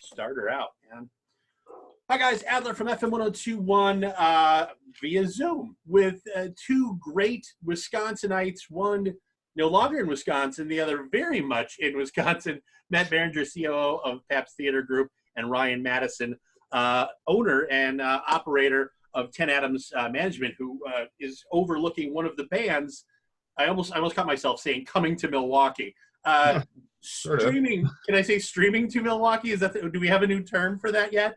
start her out, man. Hi, guys. Adler from FM 1021 via Zoom with two great Wisconsinites, one no longer in Wisconsin, the other very much in Wisconsin. Matt Beringer, COO of Pabst Theater Group, and Ryan Matteson, owner and operator of 10 Adams Management, who is overlooking one of the bands. I almost caught myself saying coming to Milwaukee. Streaming, can I say streaming to Milwaukee? Is that do we have a new term for that yet?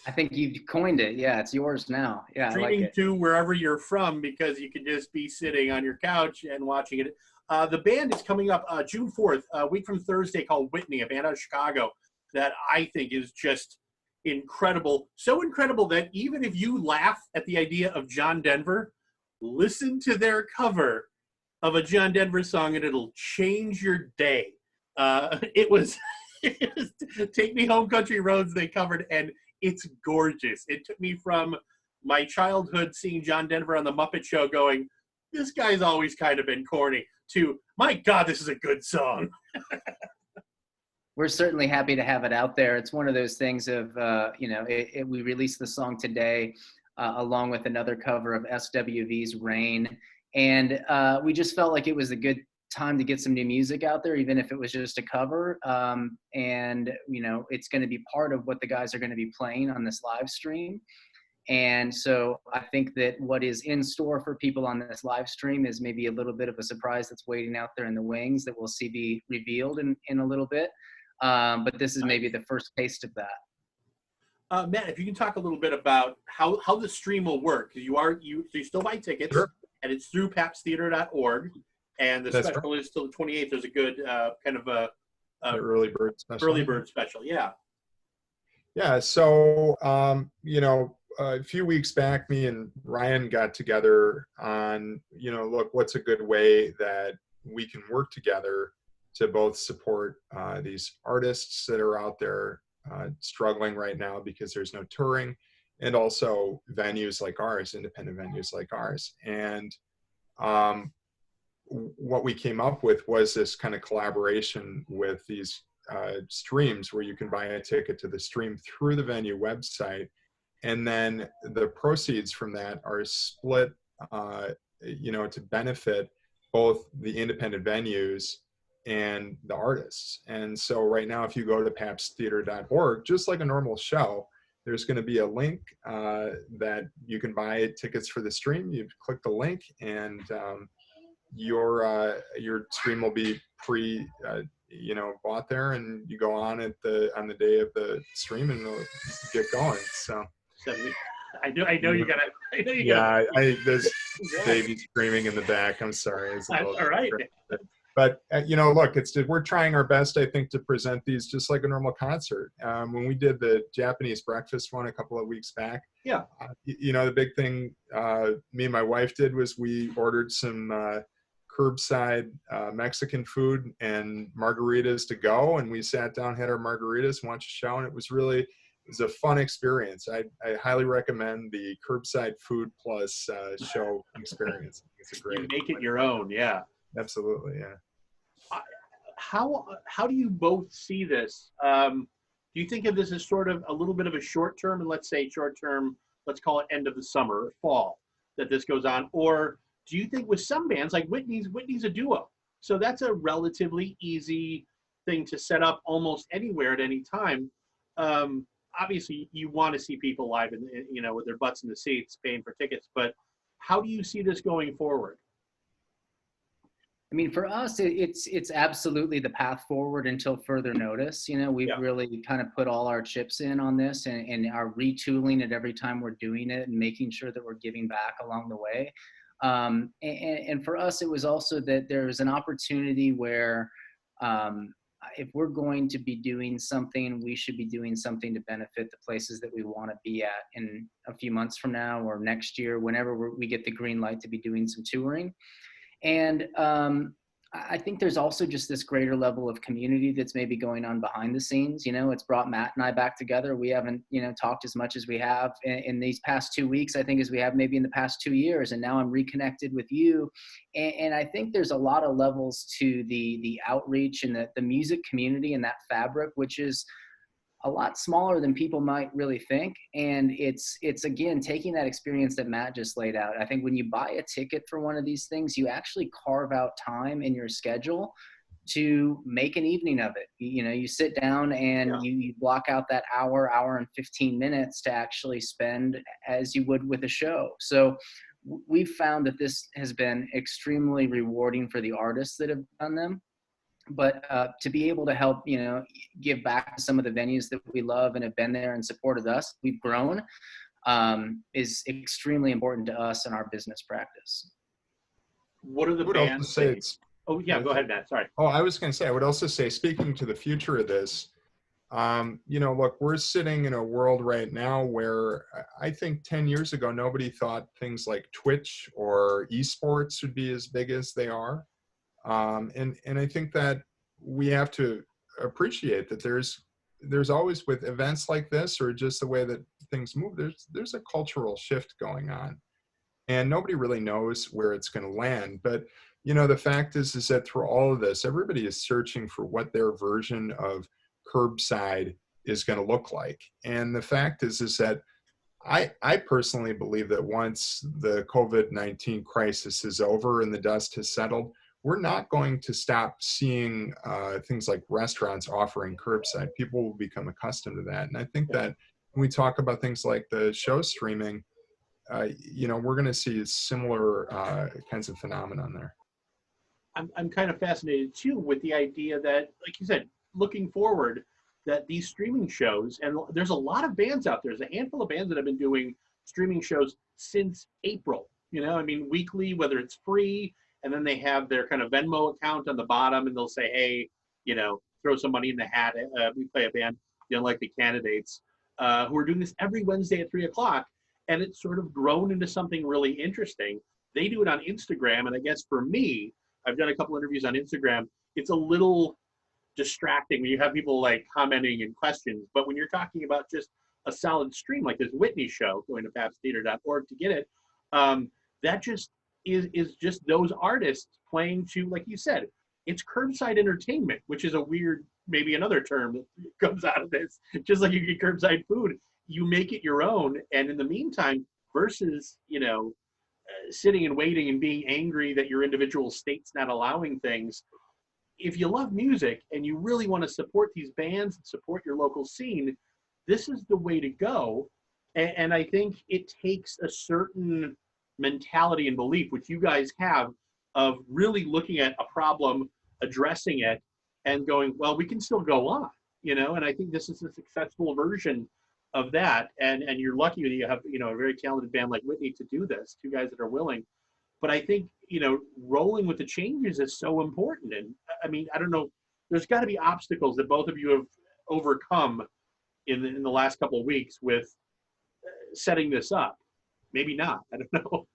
I think you've coined it. Yeah, it's yours now. Yeah, streaming I like it. To wherever you're from, because you can just be sitting on your couch and watching it. The band is coming up June 4th, a week from Thursday, called Whitney, a band out of Chicago that I think is just incredible. So incredible that even if you laugh at the idea of John Denver, listen to their cover of a John Denver song and it'll change your day. It was Take Me Home Country Roads they covered, and it's gorgeous. It took me from my childhood seeing John Denver on the Muppet Show going, this guy's always kind of been corny, to, my God, this is a good song. We're certainly happy to have it out there. It's one of those things of, we released the song today along with another cover of SWV's Rain. And we just felt like it was a good time to get some new music out there, even if it was just a cover. It's going to be part of what the guys are going to be playing on this live stream. And so I think that what is in store for people on this live stream is maybe a little bit of a surprise that's waiting out there in the wings that we'll see be revealed in a little bit. But this is maybe the first taste of that. Matt, if you can talk a little bit about how the stream will work. You still buy tickets, sure, and it's through pabsttheater.org, and the special is till the 28th. There's a good kind of a early bird special. Early bird special, yeah. Yeah, so, a few weeks back, me and Ryan got together on, look, what's a good way that we can work together to both support these artists that are out there struggling right now because there's no touring, and also venues like ours, independent venues like ours. And what we came up with was this kind of collaboration with these streams where you can buy a ticket to the stream through the venue website. And then the proceeds from that are split, to benefit both the independent venues and the artists. And so right now, if you go to pabsttheater.org, just like a normal show, there's going to be a link that you can buy tickets for the stream. You click the link, and your stream will be bought there, and you go on the day of the stream, and it'll get going. So. I know you gotta. Yeah, there's baby screaming in the back. I'm sorry. It's all right. But look, we're trying our best, I think, to present these just like a normal concert. When we did the Japanese breakfast one a couple of weeks back, yeah, the big thing me and my wife did was we ordered some curbside Mexican food and margaritas to go, and we sat down, had our margaritas, watched a show, and it was a fun experience. I highly recommend the curbside food plus show experience. It's a great. You make it your own, yeah. Absolutely, yeah. How do you both see this? Do you think of this as sort of a little bit of a short term, and let's call it end of the summer or fall, that this goes on? Or do you think with some bands like Whitney's a duo, so that's a relatively easy thing to set up almost anywhere at any time? Obviously, you want to see people live, and with their butts in the seats, paying for tickets. But how do you see this going forward? I mean, for us, it's absolutely the path forward until further notice. We've really kind of put all our chips in on this, and are retooling it every time we're doing it, and making sure that we're giving back along the way. And for us, it was also that there's an opportunity where if we're going to be doing something, we should be doing something to benefit the places that we want to be at in a few months from now or next year, whenever we get the green light to be doing some touring. And I think there's also just this greater level of community that's maybe going on behind the scenes. It's brought Matt and I back together. We haven't, talked as much as we have in these past 2 weeks, I think, as we have maybe in the past 2 years. And now I'm reconnected with you. And I think there's a lot of levels to the outreach and the music community and that fabric, which is a lot smaller than people might really think. And it's again, taking that experience that Matt just laid out. I think when you buy a ticket for one of these things, you actually carve out time in your schedule to make an evening of it. You know, you sit down and you block out that hour and 15 minutes to actually spend as you would with a show. So we've found that this has been extremely rewarding for the artists that have done them. But to be able to help, you know, give back to some of the venues that we love and have been there and supported us, we've grown, is extremely important to us in our business practice. What are the bands? Oh yeah, go ahead, Matt. Sorry. Oh, I was going to say, I would also say, speaking to the future of this, you know, look, we're sitting in a world right now where I think 10 years ago, nobody thought things like Twitch or esports would be as big as they are. And I think that we have to appreciate that there's always, with events like this or just the way that things move, there's a cultural shift going on, and nobody really knows where it's going to land. But, you know, the fact is that through all of this, everybody is searching for what their version of curbside is going to look like. And the fact is that I personally believe that once the COVID-19 crisis is over and the dust has settled, we're not going to stop seeing things like restaurants offering curbside. People will become accustomed to that. And I think that when we talk about things like the show streaming, you know, we're going to see similar kinds of phenomenon there. I'm kind of fascinated too with the idea that, like you said, looking forward, that these streaming shows, and there's a lot of bands out there. There's a handful of bands that have been doing streaming shows since April. You know, I mean, weekly, whether it's free, and then they have their kind of Venmo account on the bottom, and they'll say, hey, you know, throw some money in the hat. We play a band, the Unlikely Candidates, who are doing this every Wednesday at 3:00. And it's sort of grown into something really interesting. They do it on Instagram. And I guess for me, I've done a couple interviews on Instagram. It's a little distracting when you have people like commenting and questions. But when you're talking about just a solid stream like this Whitney show, going to pabsttheater.org to get it, that just is just those artists playing to, like you said, it's curbside entertainment, which is a weird, maybe another term that comes out of this. Just like you get curbside food, you make it your own. And in the meantime, versus, you know, sitting and waiting and being angry that your individual state's not allowing things, if you love music and you really want to support these bands and support your local scene, this is the way to go. And I think it takes a certain mentality and belief, which you guys have, of really looking at a problem, addressing it, and going, well, we can still go on, you know. And I think this is a successful version of that. And you're lucky that you have, you know, a very talented band like Whitney to do this, two guys that are willing. But I think, you know, rolling with the changes is so important. And I mean, I don't know, there's got to be obstacles that both of you have overcome in the last couple of weeks with setting this up. Maybe not, I don't know.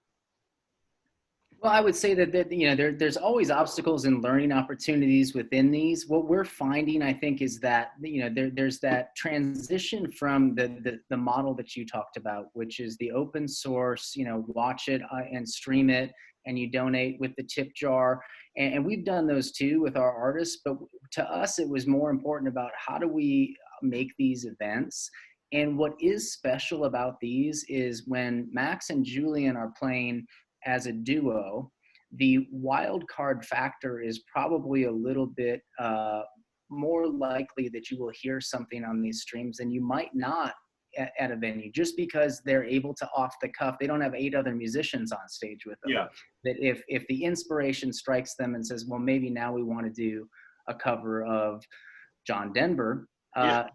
Well, I would say that you know, there's always obstacles and learning opportunities within these. What we're finding, I think, is that, you know, there's that transition from the model that you talked about, which is the open source, you know, watch it and stream it, and you donate with the tip jar. And we've done those too with our artists. But to us, it was more important about how do we make these events. And what is special about these is when Max and Julian are playing as a duo, the wild card factor is probably a little bit more likely that you will hear something on these streams than you might not at a venue, just because they're able to off the cuff. They don't have 8 other musicians on stage with them. Yeah. That if the inspiration strikes them and says, well, maybe now we want to do a cover of John Denver,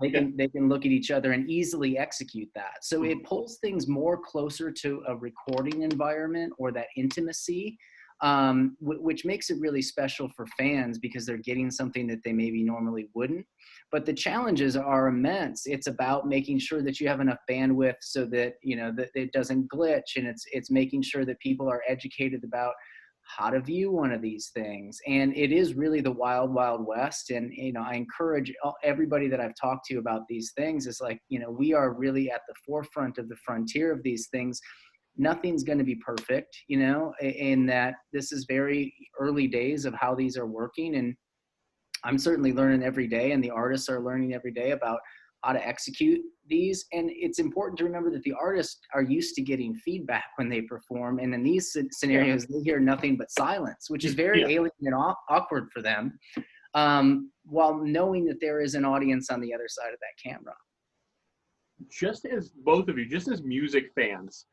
they can look at each other and easily execute that. So it pulls things more closer to a recording environment or that intimacy, which makes it really special for fans because they're getting something that they maybe normally wouldn't. But the challenges are immense. It's about making sure that you have enough bandwidth so that, you know, that it doesn't glitch, and it's making sure that people are educated about how to view one of these things. And it is really the wild, wild west. And, you know, I encourage everybody that I've talked to about these things is like, you know, we are really at the forefront of the frontier of these things. Nothing's going to be perfect, you know, in that this is very early days of how these are working. And I'm certainly learning every day, and the artists are learning every day about how to execute these. And it's important to remember that the artists are used to getting feedback when they perform. And in these scenarios, they hear nothing but silence, which is very alien and awkward for them, while knowing that there is an audience on the other side of that camera. Just as both of you, just as music fans,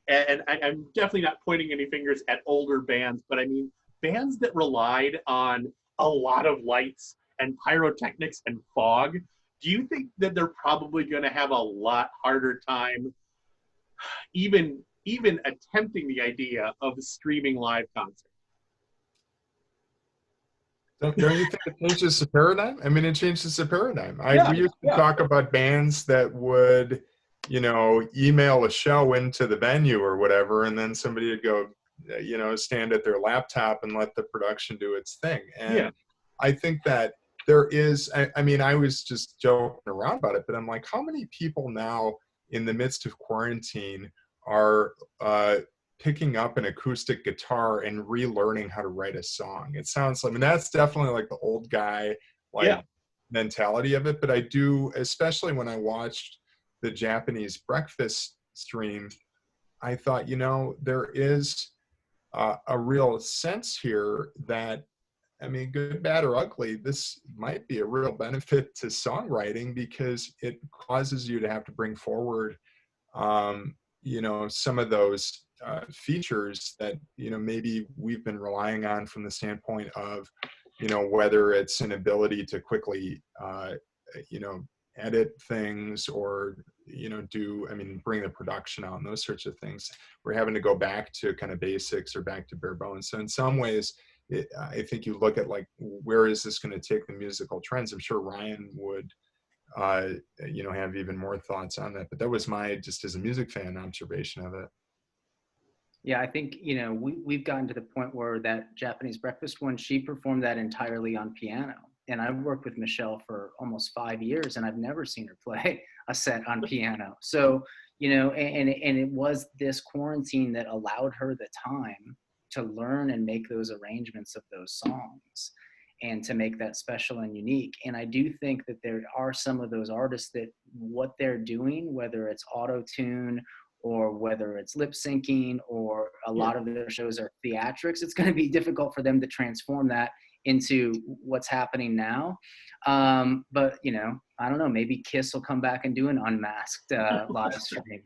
and I'm definitely not pointing any fingers at older bands, but I mean, bands that relied on a lot of lights and pyrotechnics and fog, do you think that they're probably going to have a lot harder time even attempting the idea of a streaming live concert? Don't you think it changes the paradigm? I mean, it changes the paradigm. We used to talk about bands that would, email a show into the venue or whatever, and then somebody would go, stand at their laptop and let the production do its thing. And I think that there is, I was just joking around about it, but I'm like, how many people now in the midst of quarantine are picking up an acoustic guitar and relearning how to write a song? It sounds, that's definitely like the old guy mentality of it. But I do, especially when I watched the Japanese breakfast stream, I thought, there is a real sense here that, good, bad, or ugly, this might be a real benefit to songwriting, because it causes you to have to bring forward, some of those features that, maybe we've been relying on from the standpoint of, whether it's an ability to quickly, edit things, or, bring the production out and those sorts of things. We're having to go back to kind of basics or back to bare bones. So in some ways, I think you look at like, where is this going to take the musical trends? I'm sure Ryan would, have even more thoughts on that. But that was my, just as a music fan, observation of it. Yeah, I think, we've gotten to the point where that Japanese breakfast one, she performed that entirely on piano. And I've worked with Michelle for almost 5 years, and I've never seen her play a set on piano. So, and it was this quarantine that allowed her the time to learn and make those arrangements of those songs, and to make that special and unique. And I do think that there are some of those artists that what they're doing, whether it's auto-tune or whether it's lip syncing, or a lot of their shows are theatrics, it's going to be difficult for them to transform that into what's happening now. But, I don't know, maybe Kiss will come back and do an unmasked live stream.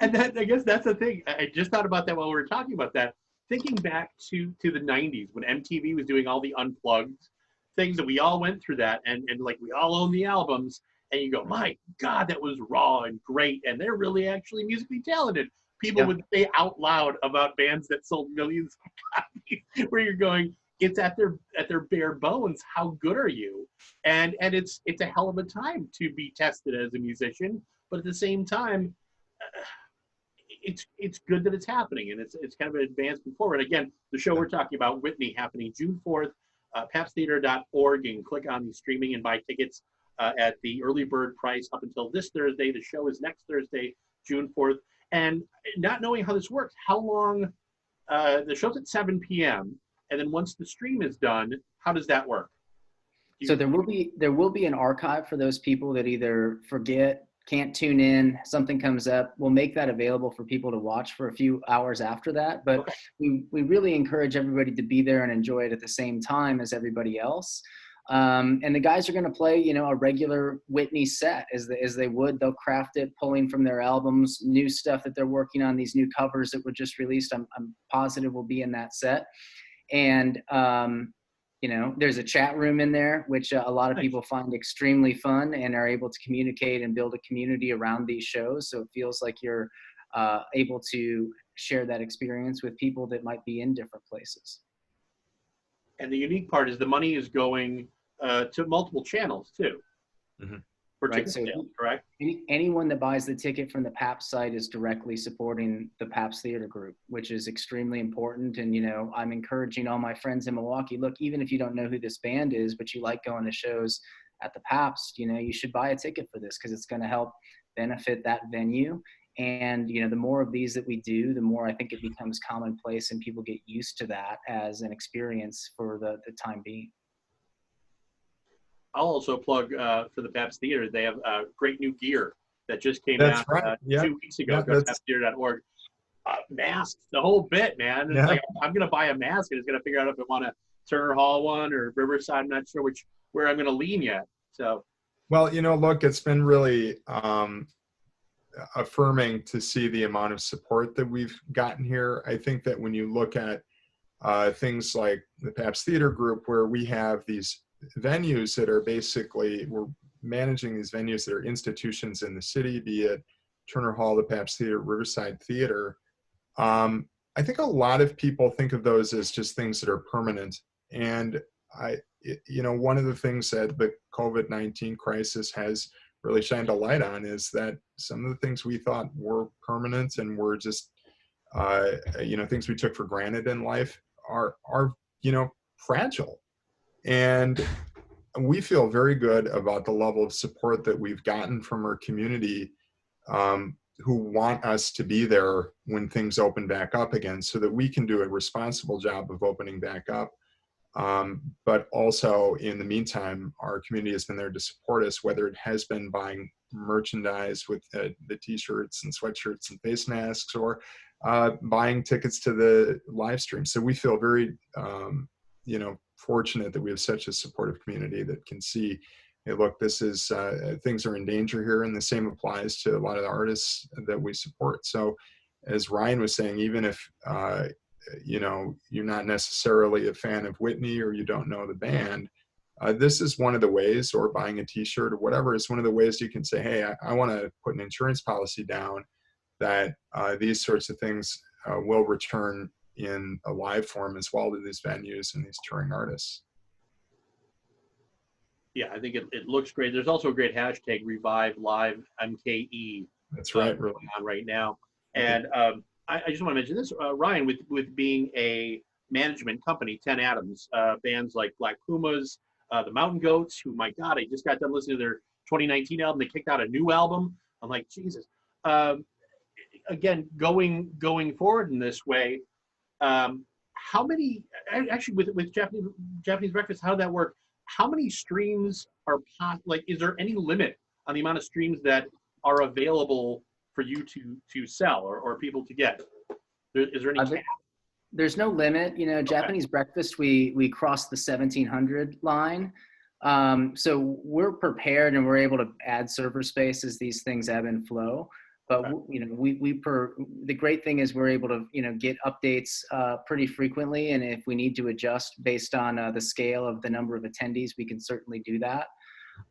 And I guess that's the thing. I just thought about that while we were talking about that. Thinking back to the 90s when MTV was doing all the unplugged things, that we all went through that, and like we all own the albums, and you go, my God, that was raw and great, and they're really actually musically talented. People would say out loud about bands that sold millions of copies, where you're going, it's at their bare bones. How good are you? And it's a hell of a time to be tested as a musician, but at the same time, it's good that it's happening, and it's kind of an advancement forward. Again, the show we're talking about, Whitney, happening June 4th, pabsttheater.org. You can click on the streaming and buy tickets at the early bird price up until this Thursday. The show is next Thursday, June 4th. And not knowing how this works, how long, the show's at 7 p.m., and then once the stream is done, how does that work? So there will be an archive for those people that either forget, can't tune in, something comes up. We'll make that available for people to watch for a few hours after that. But we really encourage everybody to be there and enjoy it at the same time as everybody else. And the guys are going to play, a regular Whitney set as they would. They'll craft it, pulling from their albums, new stuff that they're working on, these new covers that were just released. I'm positive will be in that set. And, there's a chat room in there, which a lot of people find extremely fun and are able to communicate and build a community around these shows. So it feels like you're able to share that experience with people that might be in different places. And the unique part is the money is going to multiple channels too. Mm-hmm. For ticket sales, correct? Anyone that buys the ticket from the Pabst site is directly supporting the Pabst Theater Group, which is extremely important. And, I'm encouraging all my friends in Milwaukee, look, even if you don't know who this band is, but you like going to shows at the Pabst, you should buy a ticket for this, because it's going to help benefit that venue. And, the more of these that we do, the more I think it becomes commonplace and people get used to that as an experience for the time being. I'll also plug for the Pabst Theater. They have great new gear that just came That's out right. Yeah. 2 weeks ago. Yeah. Go to pabsttheater.org. Masks, the whole bit, man. It's Yeah. like I'm gonna buy a mask and it's gonna figure out if I want a Turner Hall one or Riverside. I'm not sure where I'm gonna lean yet. So, Well, look, it's been really affirming to see the amount of support that we've gotten here. I think that when you look at things like the Pabst Theater Group, where we have these venues that are basically, we're managing these venues that are institutions in the city, be it Turner Hall, the Pabst Theater, Riverside Theater. I think a lot of people think of those as just things that are permanent. And one of the things that the COVID-19 crisis has really shined a light on is that some of the things we thought were permanent and were just, things we took for granted in life are fragile. And we feel very good about the level of support that we've gotten from our community, who want us to be there when things open back up again so that we can do a responsible job of opening back up. But also in the meantime, our community has been there to support us, whether it has been buying merchandise with the t-shirts and sweatshirts and face masks, or buying tickets to the live stream. So we feel very, fortunate that we have such a supportive community that can see, hey, look, this is, things are in danger here. And the same applies to a lot of the artists that we support. So as Ryan was saying, even if, you're not necessarily a fan of Whitney or you don't know the band, this is one of the ways, or buying a t-shirt or whatever, is one of the ways you can say, hey, I want to put an insurance policy down that these sorts of things will return in a live form as well to these venues and these touring artists. yeah, I think it looks great. There's also a great hashtag, Revive Live MKE. That's right. Going on right now. And I just want to mention this, Ryan, with being a management company, 10 Atoms, bands like Black Pumas, the Mountain Goats, who, my God, I just got done listening to their 2019 album. They kicked out a new album. I'm like, Jesus. Again, going forward in this way, how many, actually with Japanese breakfast, how did that work? How many streams are is there any limit on the amount of streams that are available for you to sell or people to get? Is there any cap? There's no limit. Japanese breakfast, we crossed the 1700 line. So we're prepared and we're able to add server space as these things ebb and flow. But the great thing is we're able to get updates pretty frequently, and if we need to adjust based on the scale of the number of attendees, we can certainly do that.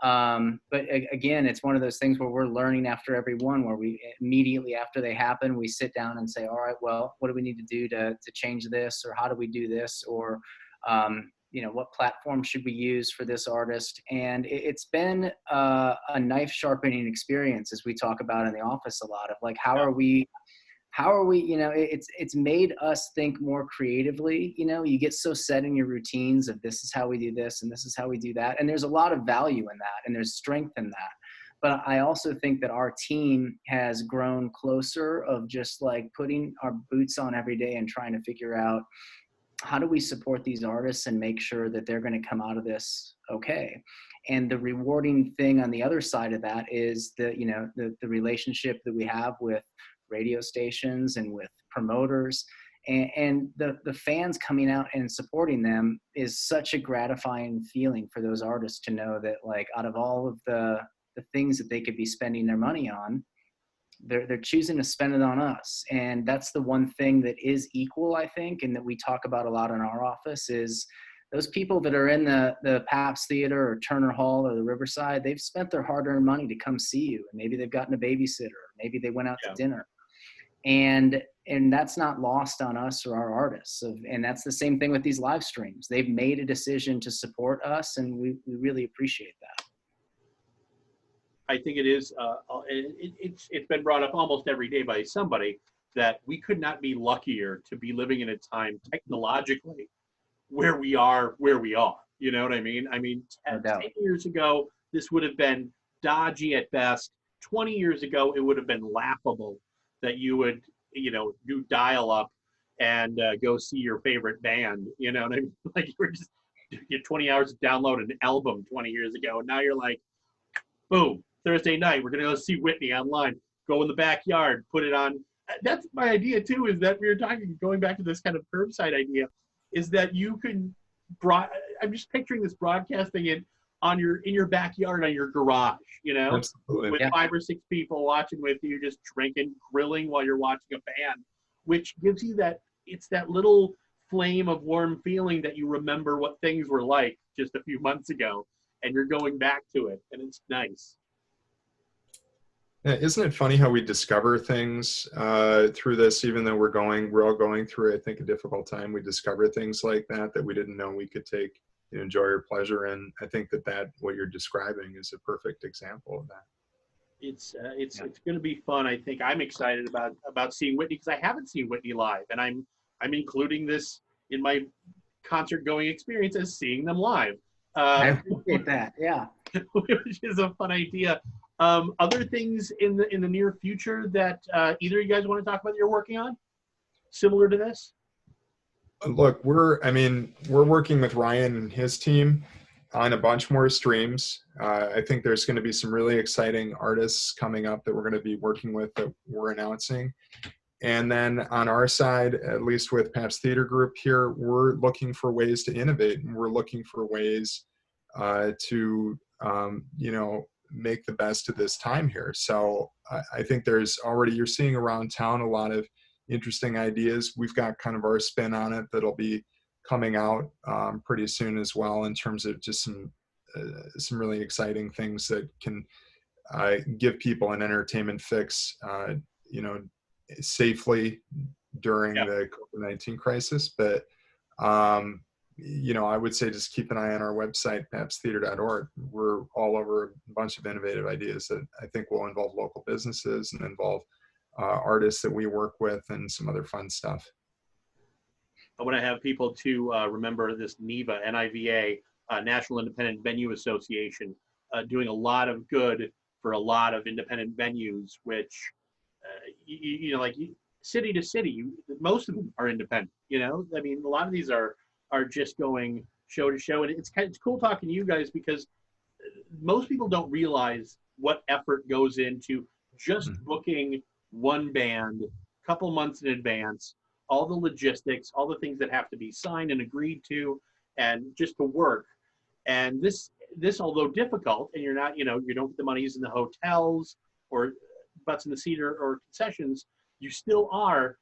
But again, it's one of those things where we're learning after every one, where we immediately after they happen, we sit down and say, all right, well, what do we need to do to change this, or how do we do this, or what platform should we use for this artist? And it's been a knife sharpening experience, as we talk about in the office a lot, of like, how are we, it's made us think more creatively. You get so set in your routines of this is how we do this and this is how we do that. And there's a lot of value in that and there's strength in that. But I also think that our team has grown closer of just like putting our boots on every day and trying to figure out, how do we support these artists and make sure that they're going to come out of this okay? And the rewarding thing on the other side of that is the relationship that we have with radio stations and with promoters, and the fans coming out and supporting them is such a gratifying feeling for those artists to know that, like, out of all of the things that they could be spending their money on, they're choosing to spend it on us. And that's the one thing that is equal, I think, and that we talk about a lot in our office, is those people that are in the Pabst Theater or Turner Hall or the Riverside, they've spent their hard-earned money to come see you. And maybe they've gotten a babysitter, maybe they went out to dinner. And that's not lost on us or our artists. And that's the same thing with these live streams. They've made a decision to support us, and we really appreciate that. I think it is. It's been brought up almost every day by somebody that we could not be luckier to be living in a time technologically where we are. You know what I mean? I mean, 10 years ago, this would have been dodgy at best. 20 years ago, it would have been laughable that you would, do dial up and go see your favorite band. You know what I mean? Like, you get 20 hours to download an album 20 years ago. And now you're like, boom, Thursday night, we're going to go see Whitney online, go in the backyard, put it on. That's my idea too, is that we were talking, going back to this kind of curbside idea, is that you can, I'm just picturing this broadcasting it in your backyard, on your garage, Absolutely. with 5 or 6 people watching with you, just drinking, grilling while you're watching a band, which gives you it's that little flame of warm feeling that you remember what things were like just a few months ago, and you're going back to it, and it's nice. Yeah, isn't it funny how we discover things through this, even though we're all going through, I think, a difficult time. We discover things like that we didn't know we could take joy or pleasure in. I think that what you're describing is a perfect example of that. It's going to be fun. I think I'm excited about seeing Whitney, because I haven't seen Whitney live, and I'm including this in my concert going experience as seeing them live. I appreciate that. Yeah, which is a fun idea. Other things in the near future that either of you guys want to talk about that you're working on, similar to this? Look, we're working with Ryan and his team on a bunch more streams. I think there's going to be some really exciting artists coming up that we're going to be working with that we're announcing. And then on our side, at least with Pabst Theater Group here, we're looking for ways to innovate, and we're looking for ways to make the best of this time here. So I think you're seeing around town a lot of interesting ideas. We've got kind of our spin on it that'll be coming out pretty soon as well, in terms of just some really exciting things that can give people an entertainment fix, safely during the COVID-19 crisis. But I would say just keep an eye on our website, pabsttheater.org. We're all over a bunch of innovative ideas that I think will involve local businesses and involve artists that we work with, and some other fun stuff. I want to have people to remember this NIVA, N-I-V-A, National Independent Venue Association, doing a lot of good for a lot of independent venues, which, like city to city, most of them are independent. I mean, a lot of these are just going show to show, and it's cool talking to you guys, because most people don't realize what effort goes into just booking one band a couple months in advance, all the logistics, all the things that have to be signed and agreed to, and just to work. And this, although difficult, and you're not, you don't get the monies in the hotels or butts in the seat or concessions, you still are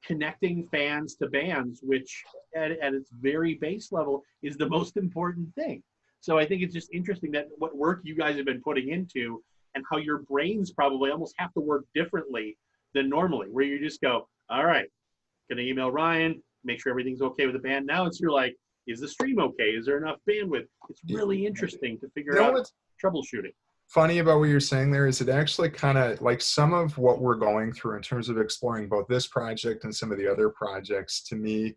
connecting fans to bands, which at its very base level is the most important thing. So I think it's just interesting that what work you guys have been putting into, and how your brains probably almost have to work differently than normally, where you just go, all right, gonna email Ryan, make sure everything's okay with the band. Now you're like, is the stream okay? Is there enough bandwidth? It's really interesting to figure out troubleshooting. Funny about what you're saying there is it actually kind of like some of what we're going through in terms of exploring both this project and some of the other projects, to me,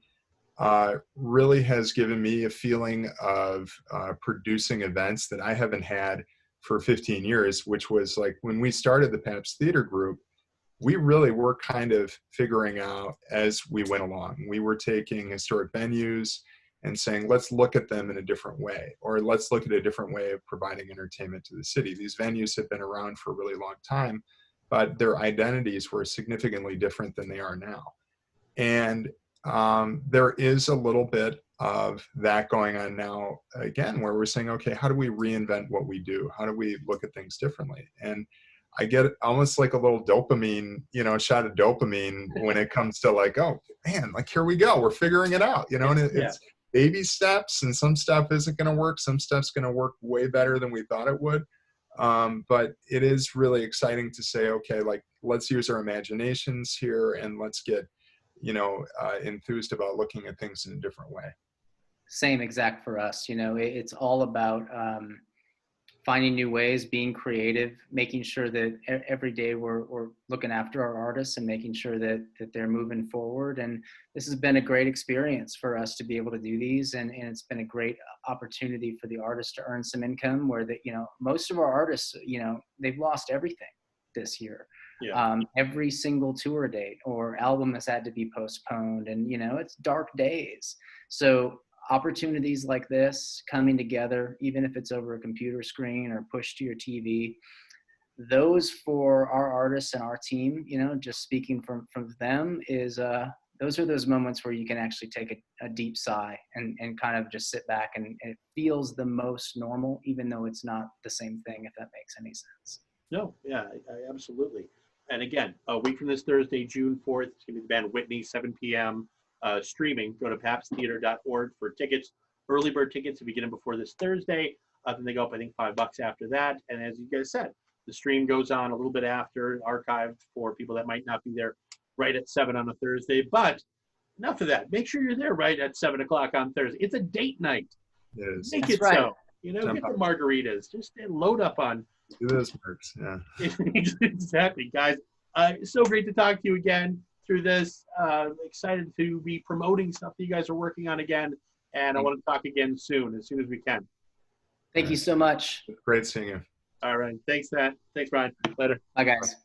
really has given me a feeling of producing events that I haven't had for 15 years, which was like when we started the Pabst Theater Group, we really were kind of figuring out as we went along. We were taking historic venues and saying, let's look at them in a different way, or let's look at a different way of providing entertainment to the city. These venues have been around for a really long time, but their identities were significantly different than they are now. And there is a little bit of that going on now, again, where we're saying, okay, how do we reinvent what we do? How do we look at things differently? And I get almost like a little dopamine, shot of dopamine when it comes to like, oh man, like here we go, we're figuring it out, and it's baby steps, and some stuff isn't going to work. Some stuff's going to work way better than we thought it would. But it is really exciting to say, okay, like let's use our imaginations here, and let's get, enthused about looking at things in a different way. Same exact for us. It's all about finding new ways, being creative, making sure that every day we're looking after our artists and making sure that they're moving forward. And this has been a great experience for us to be able to do these. And it's been a great opportunity for the artists to earn some income, where most of our artists, they've lost everything this year. Yeah. Every single tour date or album has had to be postponed, and it's dark days. So opportunities like this coming together, even if it's over a computer screen or pushed to your TV, those for our artists and our team, you know, just speaking from them, is those are those moments where you can actually take a deep sigh and kind of just sit back, and it feels the most normal, even though it's not the same thing, if that makes any sense. No, yeah, I absolutely. And again, a week from this Thursday, June 4th, it's going to be the band Whitney, 7 p.m. Streaming. Go to pabsttheater.org for tickets. Early bird tickets, if you get them before this Thursday, then they go up, I think, $5 after that. And as you guys said, the stream goes on a little bit after, archived for people that might not be there right at 7 on a Thursday. But enough of that. Make sure you're there right at 7 o'clock on Thursday. It's a date night. It is. Make That's it right. so. You know, get the margaritas. Just load up on. Do those perks, yeah. Exactly, guys. So great to talk to you again through this. Excited to be promoting stuff that you guys are working on again. And I want to talk again as soon as we can. Thank you so much. Great seeing you. All right. Thanks, Matt. Thanks, Brian. Later. Bye, guys.